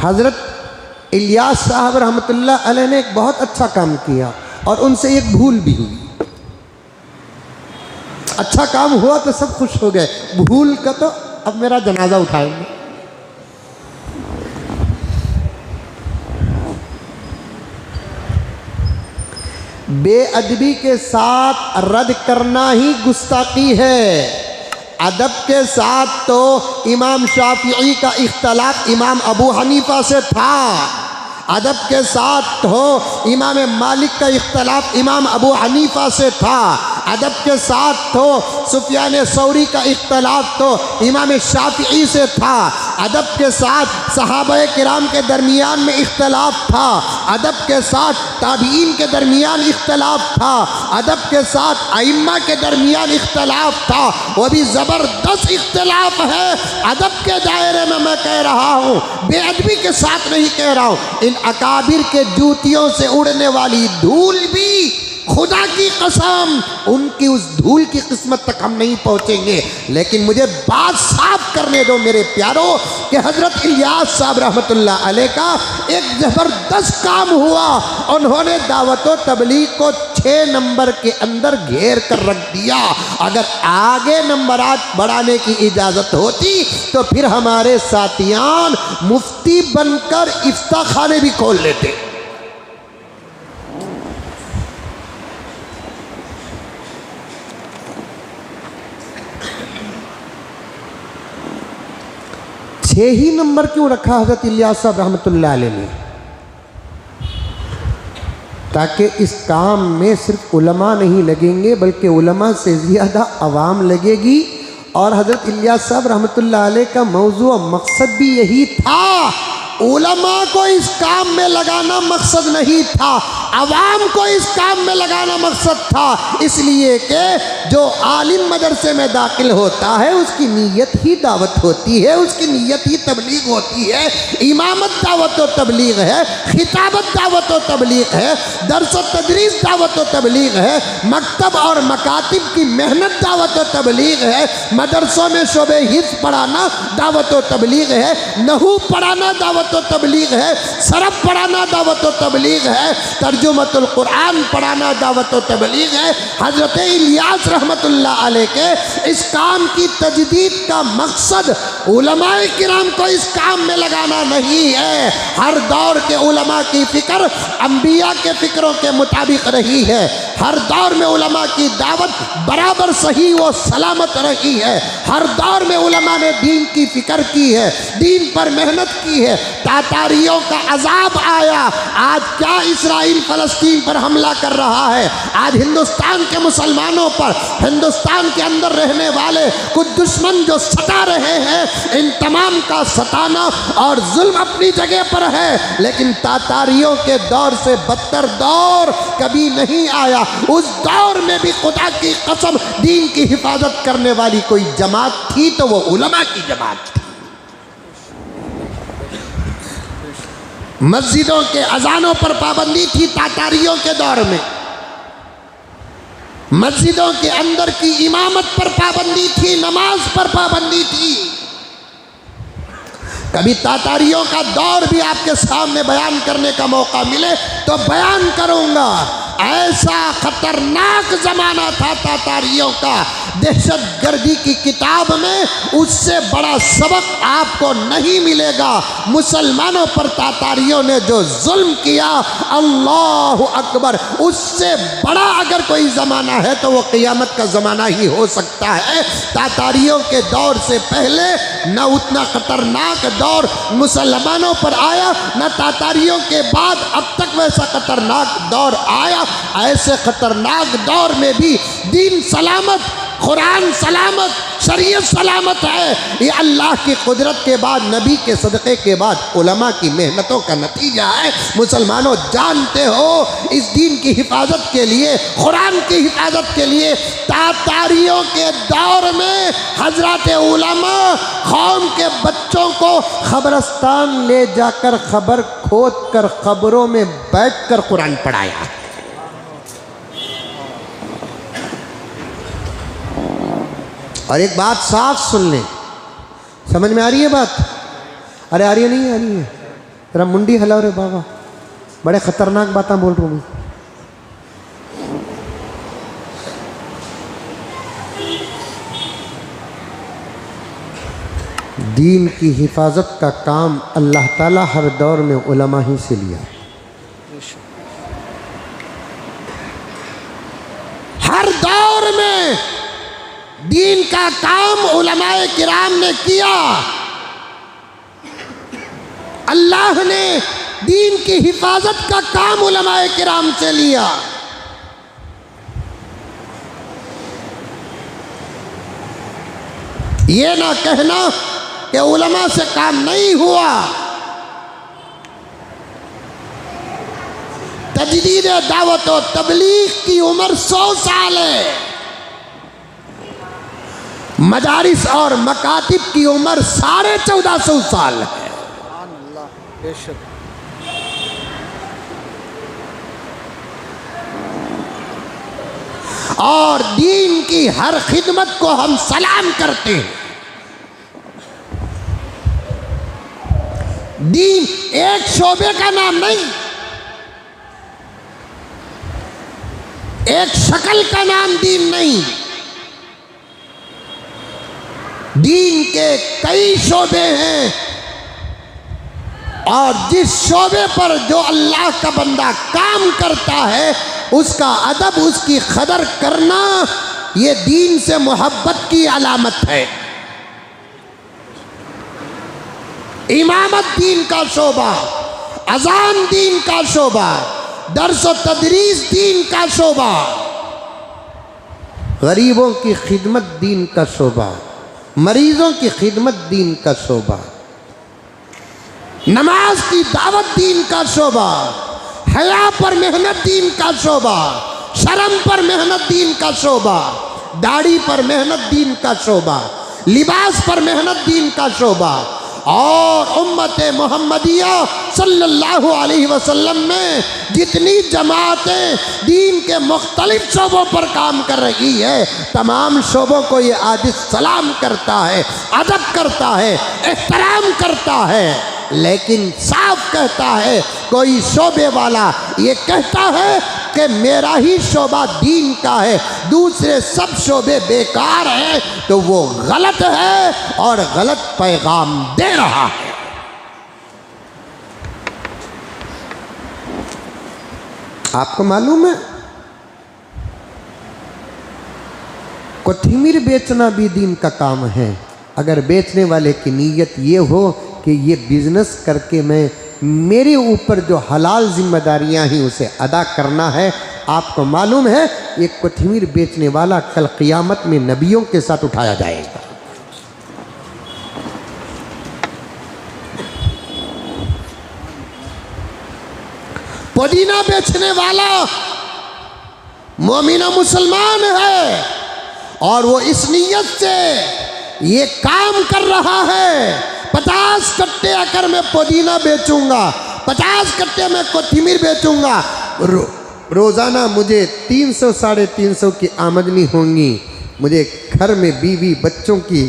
हज़रत इलियास साहब रहमतुल्लाह अलैह ने एक बहुत अच्छा काम किया और उनसे एक भूल भी हुई। अच्छा काम हुआ तो सब खुश हो गए, भूल का तो अब मेरा जनाजा उठाएंगे। बेअदबी के साथ रद्द करना ही गुस्ताखी है। अदब के साथ तो इमाम शाफिई का इख्तलाफ इमाम अबू हनीफा से था, अदब के साथ हो इमाम मालिक का इख्तलाफ इमाम अबू हनीफा से था, अदब के साथ हो सुफियान सौरी का इख्तलाफ तो इमाम शाफिई से था, अदब के साथ सहाबा किराम के दरमियान में इख्तलाफ था, अदब के साथ ताबीन के दरमियान इख्तलाफ था, अदब के साथ आइम्मा के दरमियान इख्तलाफ था। वो भी ज़बरदस्त इख्तलाफ है। अदब के दायरे में मैं कह रहा हूँ, बेअदबी के साथ नहीं कह रहा हूँ। इन अकाबिर के जूतियों से उड़ने वाली धूल भी, खुदा की कसम, उनकी उस धूल की किस्मत तक हम नहीं पहुंचेंगे। लेकिन मुझे बात साफ करने दो मेरे प्यारों कि हज़रत इलियास साहब रहमतुल्लाह अलैह का एक ज़बरदस्त काम हुआ। उन्होंने दावत व तबलीग को 6 नंबर के अंदर घेर कर रख दिया। अगर आगे नंबरात बढ़ाने की इजाज़त होती तो फिर हमारे साथियान मुफ्ती बनकर इफ्ता खाने भी खोल लेते। ही नंबर क्यों रखा हज़रत इलियास साहब रहमतुल्लाह अलैह ने? ताकि इस काम में सिर्फ उलमा नहीं लगेंगे बल्कि उलमा से ज़्यादा अवाम लगेगी। और हज़रत इलियास साहब रहमतुल्लाह अलैह का मौजू और मकसद भी यही था। उलमा को इस काम में लगाना मकसद नहीं था, अवाम को इस काम में लगाना मकसद था। इसलिए कि जो आलिम मदरसे में दाखिल होता है उसकी नीयत ही दावत होती है, उसकी नीयत ही तबलीग होती है। इमामत दावत व तबलीग है, खिताबत दावत व तबलीग है, दर्स व तदरीस दावत व तबलीग है, मकतब और मकातिब की मेहनत दावत व तबलीग है, मदरसों में शोबे हिफ्ज़ पढ़ाना दावत व तबलीग है, नहू पढ़ाना दावत व तबलीग है, सरफ पढ़ाना दावत व तबलीग है, तर्जुमतुल कुरान पढ़ाना दावत व तबलीग है। हज़रत इलियास रहमतुल्लाह अलैह के इस काम की तजदीद का मकसद उलमाए किराम को इस काम में लगाना नहीं है। हर दौर के उलमा की फ़िक्र अंबिया के फ़िक्रों के मुताबिक रही है। हर दौर में उलमा की दावत बराबर सही व सलामत रही है। हर दौर में उलमा ने दीन की फ़िक्र की है, दीन पर मेहनत की है। तातारियों का अजाब आया, आज क्या इसराइल फ़लस्तीन पर हमला कर रहा है, आज हिंदुस्तान के मुसलमानों पर, हिंदुस्तान के अंदर रहने वाले कुछ दुश्मन जो सता रहे हैं, इन तमाम का सताना और जुल्म अपनी जगह पर है। लेकिन तातारियों के दौर से बदतर दौर कभी नहीं आया। उस दौर में भी खुदा की कसम दीन की हिफाजत करने वाली कोई जमात थी तो वो उलमा की जमात थी। मस्जिदों के अजानों पर पाबंदी थी तातारियों के दौर में, मस्जिदों के अंदर की इमामत पर पाबंदी थी, नमाज पर पाबंदी थी। कभी तातारियों का दौर भी आपके सामने बयान करने का मौका मिले तो बयान करूंगा। ऐसा खतरनाक ज़माना था तातारियों का, दहशत गर्दी की किताब में उससे बड़ा सबक आपको नहीं मिलेगा। मुसलमानों पर तातारियों ने जो जुल्म किया, अल्लाह अकबर, उससे बड़ा अगर कोई ज़माना है तो वो क़ियामत का ज़माना ही हो सकता है। तातारियों के दौर से पहले न उतना ख़तरनाक दौर मुसलमानों पर आया, न तातारियों के बाद अब तक वैसा ख़तरनाक दौर आया। ऐसे ख़तरनाक दौर में भी दीन सलामत, कुरान सलामत, शरीयत सलामत है। ये अल्लाह की कुदरत के बाद, नबी के सदक़े के बाद उलमा की मेहनतों का नतीजा है। मुसलमानों जानते हो, इस दीन की हिफाजत के लिए, कुरान की हिफाजत के लिए तातारियों के दौर में हजरत उलमा कौम के बच्चों को खबरस्तान ले जाकर खबर खोद कर खबरों में बैठ कर कुरान पढ़ाया। और एक बात साफ सुन लें, समझ में आ रही है बात? अरे आ रही है, नहीं आ रही है? जरा मुंडी हिलाओ रे बाबा, बड़े खतरनाक बातें बोल रहा हूँ। दीन की हिफाजत का काम अल्लाह ताला हर दौर में उलमा ही से लिया। हर दौर में दीन का काम उलमाए किराम ने किया। अल्लाह ने दीन की हिफाजत का काम उलमाए किराम से लिया। ये ना कहना कि उलमा से काम नहीं हुआ। तजदीद दावत और तबलीग की उम्र 100 साल है। मदारिस और मकातिब की उम्र 1450 साल है। और दीन की हर खिदमत को हम सलाम करते हैं। दीन एक शोबे का नाम नहीं, एक शक्ल का नाम दीन नहीं। दीन के कई शोबे हैं और जिस शोबे पर जो अल्लाह का बंदा काम करता है उसका अदब, उसकी कदर करना, ये दीन से मोहब्बत की अलामत है। इमामत दीन का शोबा, अजान दीन का शोबा, दर्स व तदरीस दीन का शोबा, गरीबों की खिदमत दीन का शोबा, मरीजों की खिदमत दीन का शोबा, नमाज की दावत दीन का शोबा, हया पर मेहनत दीन का शोबा, शर्म पर मेहनत दीन का शोबा, दाढ़ी पर मेहनत दीन का शोबा, लिबास पर मेहनत दीन का शोबा। और उम्मत मोहम्मदिया सल्लल्लाहु अलैहि वसल्लम में जितनी जमातें दीन के मुख्तलिफ शोबों पर काम कर रही है, तमाम शोबों को ये आदिश सलाम करता है, अदब करता है, एहतराम करता है। लेकिन साफ कहता है, कोई शोबे वाला ये कहता है कि मेरा ही शोबा दीन का है, दूसरे सब शोबे बेकार हैं, तो वो गलत है और गलत पैगाम दे रहा है। आपको मालूम है, कोथिमीर बेचना भी दीन का काम है, अगर बेचने वाले की नीयत ये हो कि ये बिजनेस करके मैं, मेरे ऊपर जो हलाल जिम्मेदारियां हैं उसे अदा करना है। आपको मालूम है, एक कोथिमीर बेचने वाला कल क़ियामत में नबियों के साथ उठाया जाएगा। पुदीना बेचने वाला मोमिना मुसलमान है और वो इस नीयत से ये काम कर रहा है, 50 कट्टे अगर मैं पुदीना बेचूंगा, 50 कट्टे में कोथिमीर बेचूंगा, रोज़ाना मुझे 300 साढ़े 300 की आमदनी होंगी, मुझे घर में बीवी बच्चों की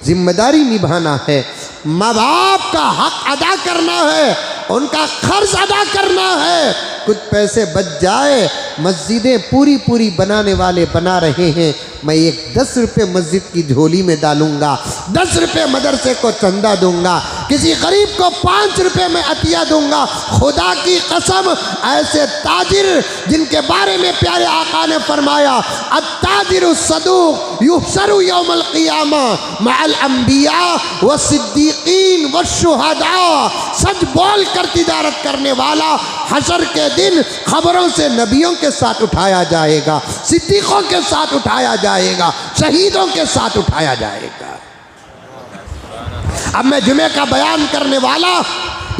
जिम्मेदारी निभाना है, माँ बाप का हक अदा करना है, उनका खर्च अदा करना है। कुछ पैसे बच जाए, मस्जिदें पूरी पूरी बनाने वाले बना रहे हैं, मैं एक 10 रुपये मस्जिद की झोली में डालूंगा, 10 रुपये मदरसे को चंदा दूंगा, किसी गरीब को 5 रुपये में अतिया दूंगा। खुदा की कसम, ऐसे ताजिर जिनके बारे में प्यारे आका ने फरमाया, अत्ताजिरु सदूक युहशरु यौमल क़ियामा मअल अंबिया व सिद्दीकीन व शुहदा, सच बोल कर तिजारत करने वाला हशर के दिन खबरों से नबियों के साथ उठाया जाएगा, सिद्दीकों के साथ उठाया जाएगा, शहीदों के साथ उठाया जाएगा। अब मैं जुमे का बयान करने वाला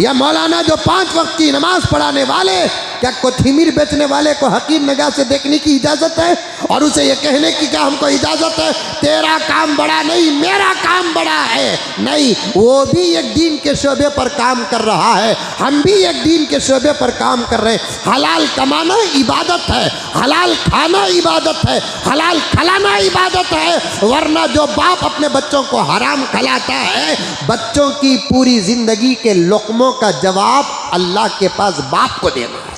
या मौलाना जो 5 वक्त की नमाज पढ़ाने वाले क्या कोथिमीर बेचने वाले को हकीर निगाह से देखने की इजाज़त है और उसे ये कहने की क्या हमको इजाज़त है तेरा काम बड़ा नहीं मेरा काम बड़ा है? नहीं, वो भी एक दीन के शोबे पर काम कर रहा है, हम भी एक दीन के शोबे पर काम कर रहे हैं। हलाल कमाना इबादत है, हलाल खाना इबादत है, हलाल खिलाना इबादत है, वरना जो बाप अपने बच्चों को हराम खिलाता है, बच्चों की पूरी जिंदगी के लुक़मों का जवाब अल्लाह के पास बाप को देना है।